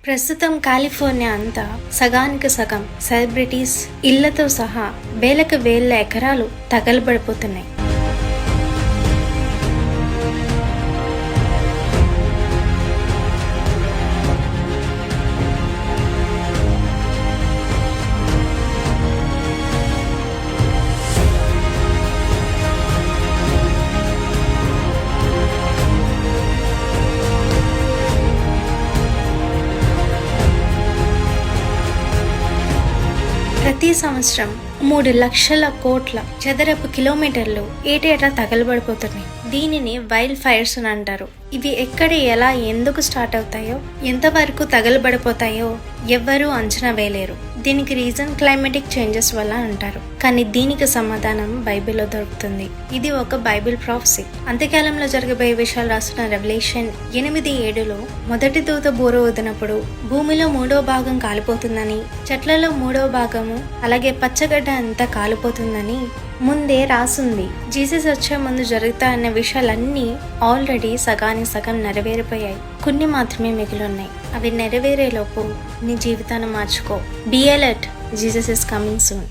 ప్రస్తుతం కాలిఫోర్నియా అంతా సగానికి సగం సెలబ్రిటీస్ ఇళ్లతో సహా వేలకు వేల ఎకరాలు తగలబడిపోతున్నాయి. ప్రతి సంవత్సరం 3 లక్షల కోట్ల చదరపు కిలోమీటర్లు ఏటేటా తగలబడిపోతున్నాయి. దీనిని వైల్డ్ ఫైర్స్ అని అంటారు. ఇవి ఎక్కడ, ఎలా, ఎందుకు స్టార్ట్ అవుతాయో, ఎంతవరకు తగలబడిపోతాయో ఎవ్వరూ అంచనా వేయలేరు. దీనికి రీజన్ క్లైమాటిక్ చేంజెస్ వల్ల అంటారు. కానీ దీనికి సమాధానం బైబిల్లో దొరుకుతుంది. ఇది ఒక బైబిల్ ప్రాఫెసీ. అంత్యకాలంలో జరగబోయే విషయాలు రాస్తున్న రెవల్యూషన్ 8:7లో మొదటి దూత బూర ఊదినప్పుడు భూమిలో 3వ భాగం కాలిపోతుందని, చెట్లలో 3వ భాగము, అలాగే పచ్చగడ్డ అంతా కాలిపోతుందని ముందే రాసుంది. జీసస్ వచ్చే ముందు జరుగుతాయన్న విషయాలన్నీ ఆల్రెడీ సగానికి సగం నెరవేరిపోయాయి. కొన్ని మాత్రమే మిగిలిన్నాయి. అవి నెరవేరేలోపు నీ జీవితాన్ని మార్చుకో. Be alert, Jesus is coming soon.